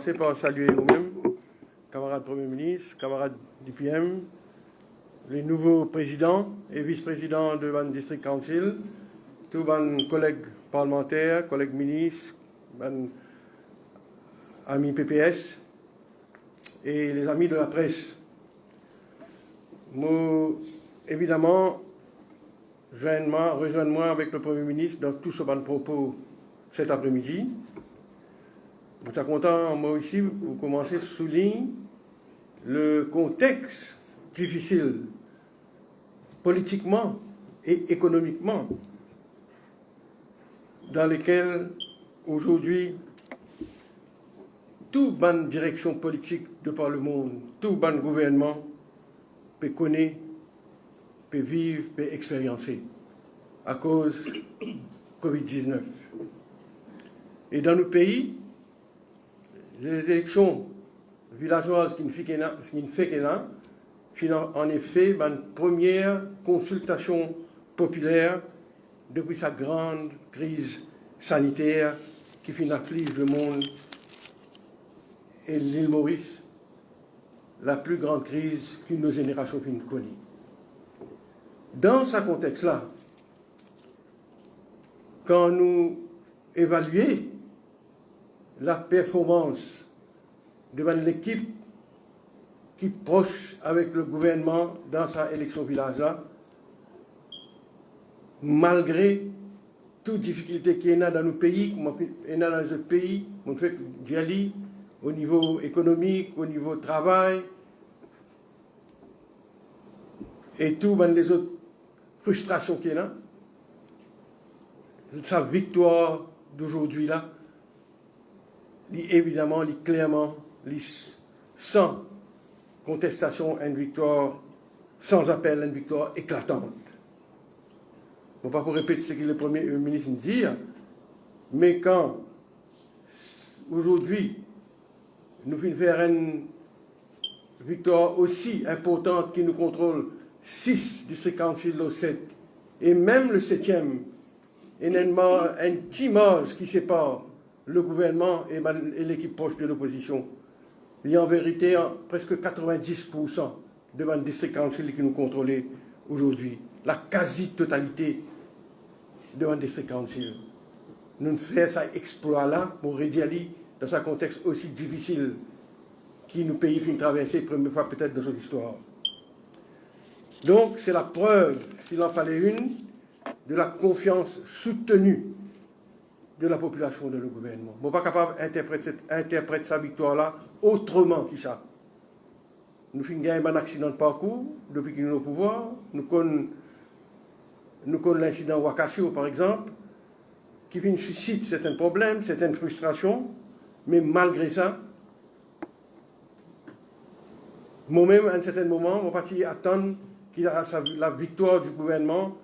commencer par saluer vous-même, camarades Premier ministre, camarades du PM, les nouveaux présidents et vice-présidents de Ban District Council, tous mes collègues parlementaires, collègues ministres, amis PPS et les amis de la presse. Moi, évidemment, rejoins-moi avec le Premier ministre dans tout ce bon propos cet après-midi. Je suis content, moi aussi, pour commencer à souligner le contexte difficile, politiquement et économiquement, dans lequel, aujourd'hui, toute bonne direction politique de par le monde, tout bon gouvernement peut connaître, peut vivre, peut expériencer à cause de Covid-19. Et dans nos pays, les élections villageoises qui ne fait que là, en effet, une première consultation populaire depuis sa grande crise sanitaire qui afflige le monde et l'île Maurice, la plus grande crise qu'une de nos générations connaît. Dans ce contexte-là, quand nous évaluons la performance de l'équipe qui est proche avec le gouvernement dans sa élection villageoise, malgré toute difficulté qu'il y a dans nos pays, comme il y a dans les autres pays, on fait d'y au niveau économique, au niveau travail, et tout les autres frustrations qu'il y a, sa victoire d'aujourd'hui là, évidemment, clairement, sans contestation, une victoire, sans appel, une victoire éclatante. Je ne vais pas pour répéter ce que le Premier ministre dit, mais quand, aujourd'hui, nous venons faire une victoire aussi importante qui nous contrôle 6 districts council au 7, et même le 7e, il y a un petit marge qui sépare le gouvernement et l'équipe proche de l'opposition. Il y a en vérité presque 90% de mon district council qui nous contrôlent aujourd'hui. La quasi-totalité de mon district council. Nous faisons cet exploit-là pour rédialer dans un contexte aussi difficile qui nous pays finit traverser la première fois peut-être dans notre histoire. Donc c'est la preuve, s'il en fallait une, de la confiance soutenue de la population dans le gouvernement. Nous ne sommes pas capables d'interpréter sa victoire-là autrement que ça. Nous avons gagné un accident de parcours depuis que nous sommes au pouvoir. Nous connaissons l'incident Wakasio, par exemple, qui suscite certains problèmes, certaines frustrations, mais malgré ça, moi-même, à un certain moment, je suis parti attendre la victoire du gouvernement,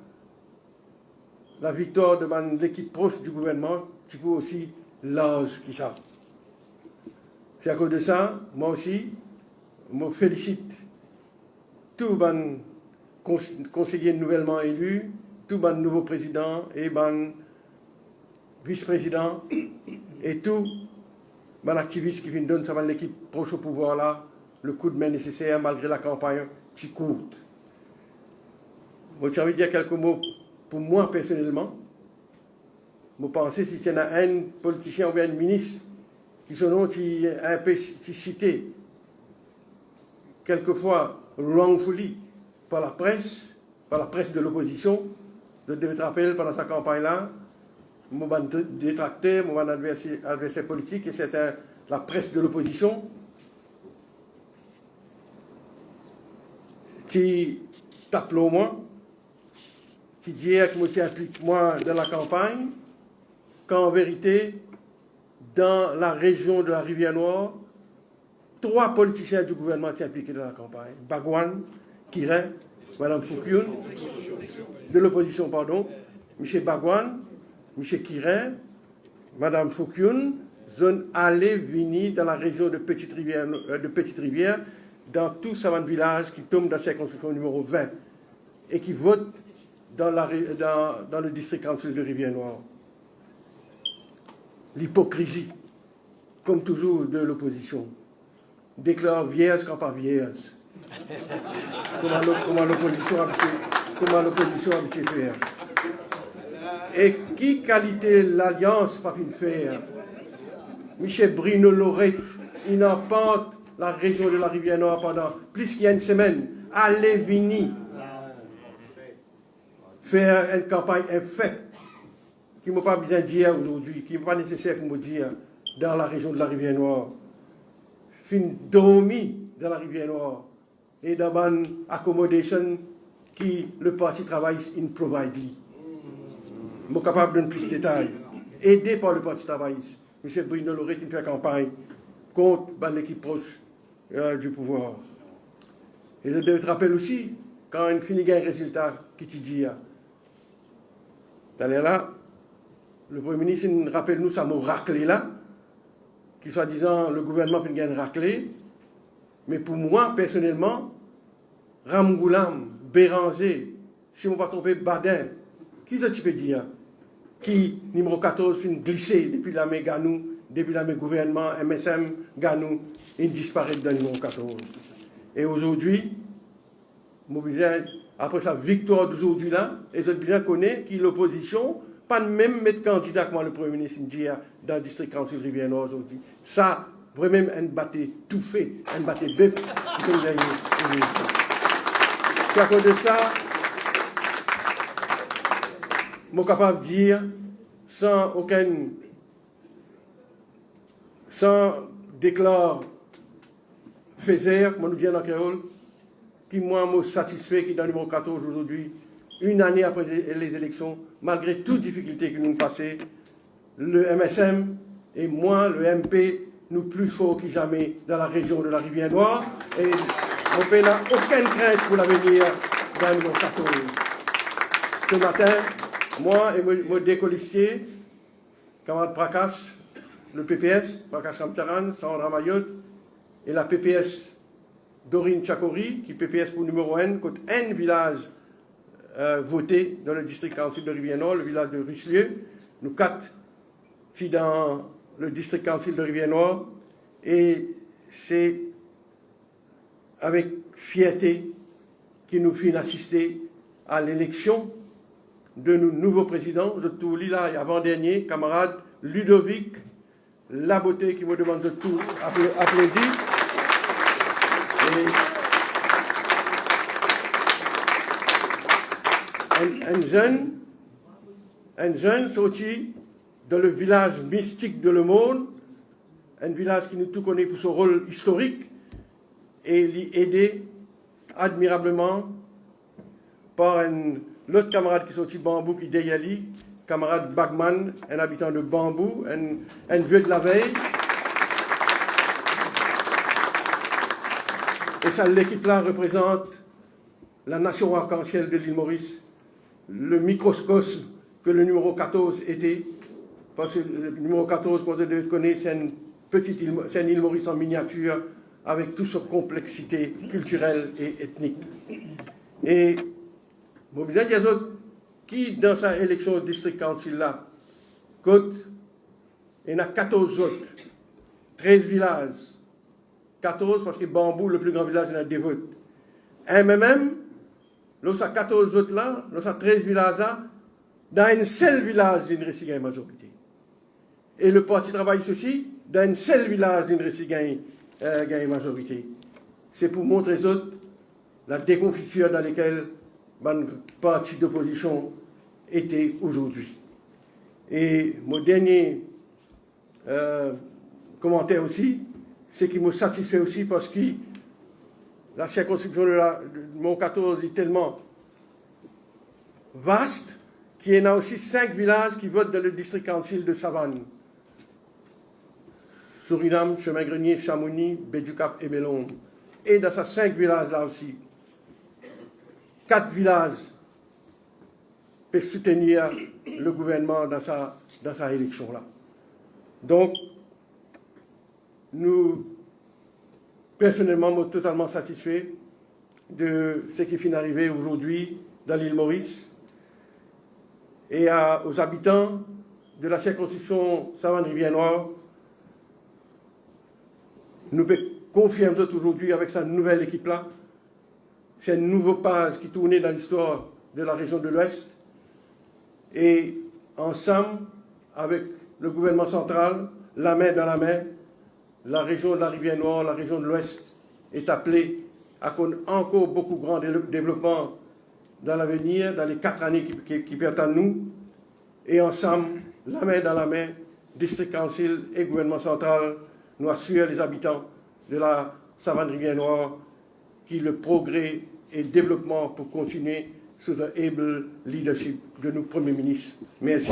la victoire de l'équipe proche du gouvernement, qui peut aussi l'âge qui ça. C'est à cause de ça, moi aussi, je me félicite tous les conseillers nouvellement élus, tous les nouveaux présidents et les vice-présidents et tous les activistes qui viennent donner à l'équipe proche au pouvoir là, le coup de main nécessaire malgré la campagne qui courte. Moi, j'ai envie de dire quelques mots pour moi personnellement. Je pense que si il y a un politicien ou un ministre qui son nom est un peu cité, quelquefois wrongfully par la presse de l'opposition, je devais te rappeler pendant sa campagne-là, mon détracteur, mon adversaire politique, et c'était la presse de l'opposition qui tape au moins, qui dit que je implique moi dans la campagne, qu'en vérité, dans la région de la Rivière-Noire, 3 politiciens du gouvernement sont impliqués dans la campagne. Bagwan, Kirin, Mme Foukoun, de l'opposition, pardon, M. Bagwan, M. Kirin, Mme Foukoun, zone aller-venir dans la région de Petite Rivière, dans tout savant village qui tombe dans la circonscription numéro 20 et qui vote dans le district council de Rivière-Noire. L'hypocrisie comme toujours, de l'opposition. Déclare vierge quand pas vierge. Comment l'opposition a pu faire. Et qui qualité l'alliance pas pu faire? Michel Bruno Lorette, il en pente la région de la Rivière-Noire pendant plus qu'il y a une semaine. Allez, vini. Faire une campagne infecte qui ne m'a pas besoin de dire aujourd'hui, qui n'est pas nécessaire pour me dire dans la région de la Rivière-Noire. Fin dormi dans la Rivière-Noire et dans une accommodation qui le Parti travailliste in provide. Je suis capable de donner plus de détails. Aidé par le Parti travailliste, M. Bruno Lorette qui fait campagne contre l'équipe proche du pouvoir. Et je te rappelle aussi, quand il finit un résultat qui te dit, d'aller là, le Premier ministre nous rappelle nous ça m'a raclé là, qui soi-disant le gouvernement peut gagner raclé, mais pour moi personnellement, Ramgoulam, Béranger, si on va tromper Badin, qui ça tu peux dire? Qui, numéro 14, finit glissé depuis la main Ganou, depuis la main gouvernement, MSM, Ganou, il disparaît dans le numéro 14. Et aujourd'hui, après sa victoire d'aujourd'hui là, et je bien connais que l'opposition, pas même mettre candidat comme le Premier ministre India dans le district council Rivière-Nord aujourd'hui. Ça, vraiment, un batté tout fait, un batté bœuf, qui peut gagner. C'est à cause de ça, je suis capable de dire, sans déclare Fézère, comme on nous dit en créole, qui moi me satisfait, qui est dans le numéro 14 aujourd'hui, une année après les élections, malgré toutes les difficultés que nous passons, le MSM et moi, le MP, nous plus forts que jamais dans la région de la Rivière-Noire. Et mon pays n'a aucune crainte pour l'avenir dans le numéro 14. Ce matin, moi et mon décolissier, camarade Prakash, le PPS, Prakash Ramcharan, Sandra Mayotte, et la PPS Dorine Chakori, qui PPS pour numéro 1, contre un village voté dans le district council de Rivière-Nord, le village de Richelieu. Nous quatre, ici dans le district council de Rivière-Nord. Et c'est avec fierté que nous finissons assister à l'élection de nos nouveaux présidents. De tout là, avant-dernier, camarade Ludovic Laboté, qui me demande de tout applaudir. Un jeune sorti dans le village mystique de Le Monde, un village qui nous tout connaît pour son rôle historique, et l'y aidé admirablement par l'autre camarade qui est sorti de Bambou, qui est Deyali, camarade Bagman, un habitant de Bambou, un vieux de la veille. Et ça, l'équipe-là représente la nation arc-en-ciel de l'île Maurice, le microcosme que le numéro 14 était, parce que le numéro 14, comme vous devez connaître, c'est une petite île, c'est une île Maurice en miniature, avec toute sa complexité culturelle et ethnique. Et, bon, vous avez autres qui, dans sa élection au district council-là, côte, il y en a 14 autres, 13 villages, 14 parce que Bambou, le plus grand village, il y en a des votes. MMM, nous avons 14 autres là, nous avons 13 villages là, dans un seul village, il y a une majorité. Et le Parti travailliste aussi, dans un seul village, il y a une majorité. C'est pour montrer aux autres la déconfiture dans laquelle le parti d'opposition était aujourd'hui. Et mon dernier commentaire aussi, c'est qui me satisfait aussi parce que la circonscription de mon 14 est tellement vaste qu'il y en a aussi 5 villages qui votent dans le district council de Savane. Suriname, Chemin-Grenier, Chamonix, Béducap et Bellon. Et dans ces 5 villages-là aussi, 4 villages peuvent soutenir le gouvernement dans sa élection-là. Donc, nous, personnellement, sommes totalement satisfaits de ce qui finit d'arriver aujourd'hui dans l'île Maurice et aux habitants de la circonscription Savane-Rivière-Noire. nous confirmons aujourd'hui avec sa nouvelle équipe-là. C'est un nouveau page qui tournait dans l'histoire de la région de l'Ouest. Et ensemble, avec le gouvernement central, la main dans la main, la région de la Rivière-Noire, la région de l'Ouest, est appelée à connaître encore beaucoup de grands développements dans l'avenir, dans les 4 années qui viennent à nous. Et ensemble, la main dans la main, District Council et gouvernement central, nous assurent les habitants de la savane Rivière-Noire qui le progrès et le développement pour continuer sous un able leadership de nos premiers ministres. Merci.